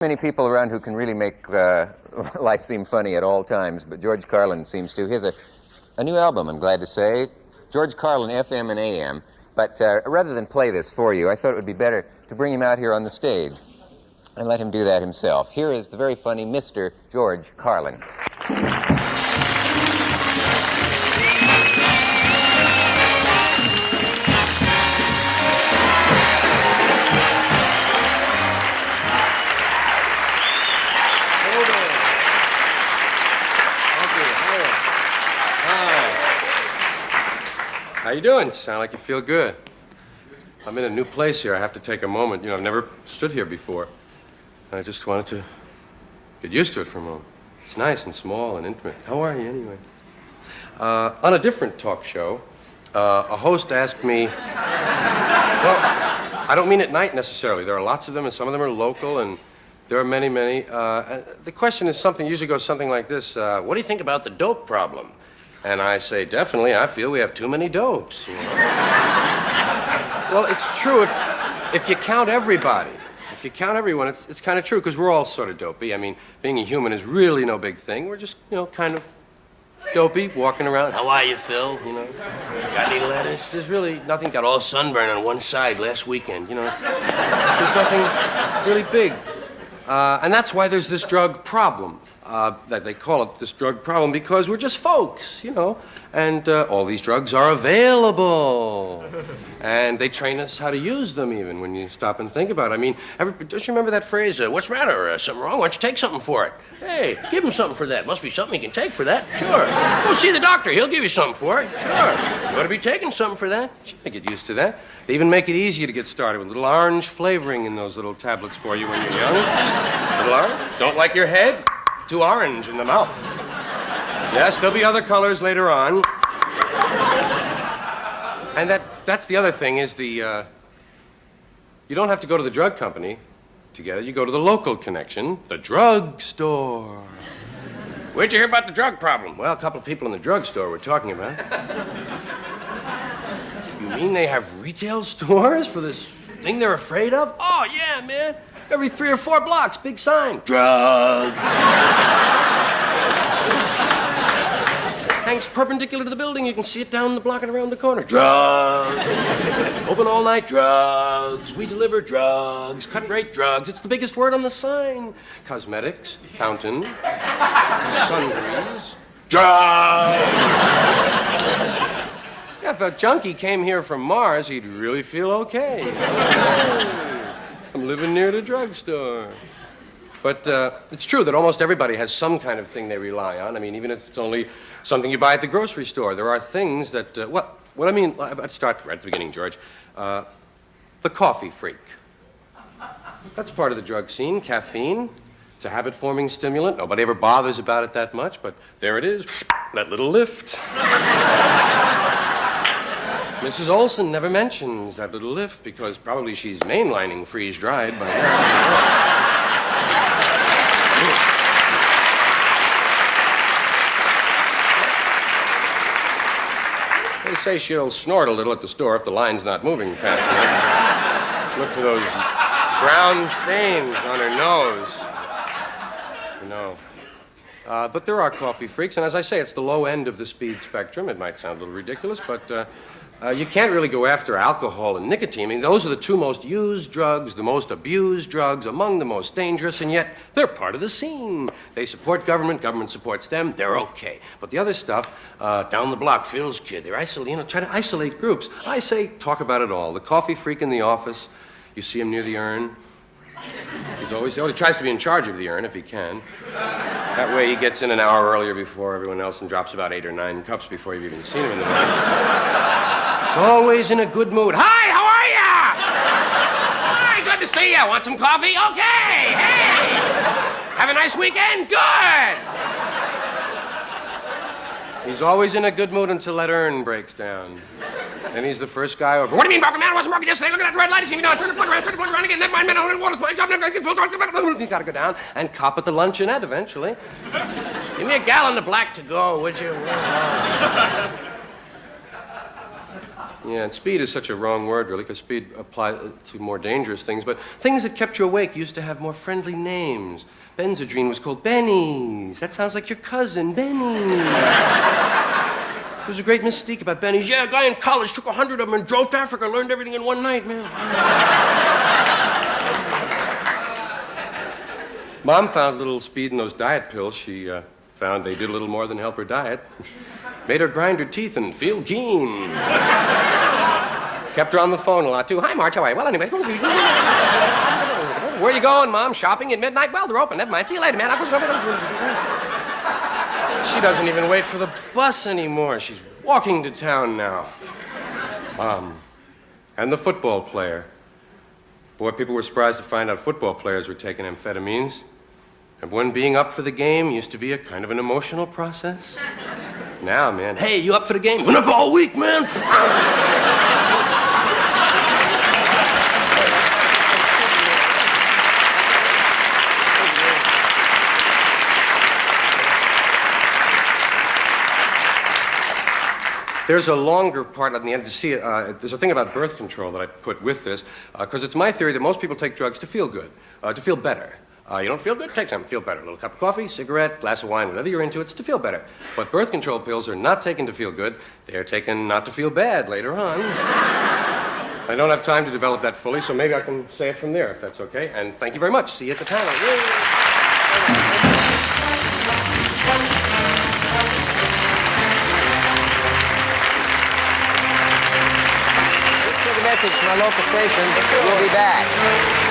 Many people around who can really make life seem funny at all times, but George Carlin seems to. Here's a new album, I'm glad to say. George Carlin, FM and AM. But rather than play this for you, I thought it would be better to bring him out here on the stage and let him do that himself. Here is the very funny Mr. George Carlin. How you doing? Sound like you feel good. I'm in a new place here. I have to take a moment. You know, I've never stood here before. I just wanted to get used to it for a moment. It's nice and small and intimate. How are you anyway? On a different talk show, a host asked me, well, I don't mean at night necessarily. There are lots of them, and some of them are local, and there are many, many. The question is usually goes something like this. What do you think about the dope problem? And I say, definitely, I feel we have too many dopes. You know? Well, it's true if you count everybody. If you count everyone, it's kind of true, because we're all sort of dopey. I mean, being a human is really no big thing. We're just, kind of dopey, walking around. How are you, Phil? Got any lettuce? There's really nothing. Got all sunburn on one side last weekend. There's nothing really big. And that's why there's this drug problem. That they call it this drug problem because we're just folks, and all these drugs are available. And they train us how to use them even when you stop and think about it. I mean, don't you remember that phrase, what's the matter, something wrong? Why don't you take something for it? Hey, give him something for that. Must be something he can take for that. Sure. Go see the doctor. He'll give you something for it. Sure. You ought to be taking something for that. You get used to that. They even make it easier to get started with a little orange flavoring in those little tablets for you when you're young. Little orange. Don't like your head? Too orange in the mouth. Yes, there'll be other colors later on. And that's the other thing is you don't have to go to the drug company to get it. You go to the local connection, the drugstore. Where'd you hear about the drug problem? Well, a couple of people in the drugstore were talking about it. You mean they have retail stores for this thing they're afraid of? Oh, yeah, man. Every 3 or 4 blocks, big sign. Drugs. Hangs perpendicular to the building. You can see it down the block and around the corner. Drugs. Open all night. Drugs. We deliver drugs. Cut rate drugs. It's the biggest word on the sign. Cosmetics. Fountain. Sundries. Drugs. Yeah, if a junkie came here from Mars, he'd really feel okay. I'm living near the drugstore. But it's true that almost everybody has some kind of thing they rely on. I mean, even if it's only something you buy at the grocery store, there are things that, what I mean, let's start right at the beginning, George. The coffee freak. That's part of the drug scene, caffeine. It's a habit-forming stimulant. Nobody ever bothers about it that much, but there it is, that little lift. Mrs. Olson never mentions that little lift because probably she's mainlining freeze-dried by now. They say she'll snort a little at the store if the line's not moving fast enough. Look for those brown stains on her nose. But there are coffee freaks, and as I say, it's the low end of the speed spectrum. It might sound a little ridiculous, but you can't really go after alcohol and nicotine. I mean, those are the 2 most used drugs, the most abused drugs, among the most dangerous, and yet they're part of the scene. They support government supports them, they're okay. But the other stuff, down the block, Phil's kid, they're try to isolate groups. I say, talk about it all. The coffee freak in the office, you see him near the urn. He tries to be in charge of the urn if he can. That way he gets in an hour earlier before everyone else and drops about 8 or 9 cups before you've even seen him in the morning. He's always in a good mood. Hi, how are ya? Hi, good to see ya. Want some coffee? Okay. Hey. Have a nice weekend? Good. He's always in a good mood until that urn breaks down. And he's the first guy over. What do you mean, broken man? I wasn't broken yesterday. Look at that red light. Turn the point around again. Never mind, man. Water's my job. He's got to go down and cop at the luncheonette eventually. Give me a gallon of black to go, would you? Yeah, and speed is such a wrong word, really, because speed applies to more dangerous things. But things that kept you awake used to have more friendly names. Benzodrine was called Benny's. That sounds like your cousin, Benny. There's a great mystique about Benny's. Yeah, a guy in college took 100 of them and drove to Africa, learned everything in one night, man. Mom found a little speed in those diet pills. She found they did a little more than help her diet. Made her grind her teeth and feel keen. Kept her on the phone a lot, too. Hi, Marge, how are you? Well, anyways. Where you going, Mom? Shopping at midnight? Well, they're open. Never mind. See you later, man. She doesn't even wait for the bus anymore. She's walking to town now. And the football player. Boy, people were surprised to find out football players were taking amphetamines. And when being up for the game used to be a kind of an emotional process. Now, man, hey, you up for the game? Been up all week, man. There's a longer part on the end to see it. There's a thing about birth control that I put with this, because it's my theory that most people take drugs to feel good, to feel better. You don't feel good? Take some. Feel better. A little cup of coffee, cigarette, glass of wine, whatever you're into, it's to feel better. But birth control pills are not taken to feel good. They're taken not to feel bad later on. I don't have time to develop that fully, so maybe I can say it from there, if that's okay. And thank you very much. See you at the panel. Yay! Message from our local stations. We'll be back.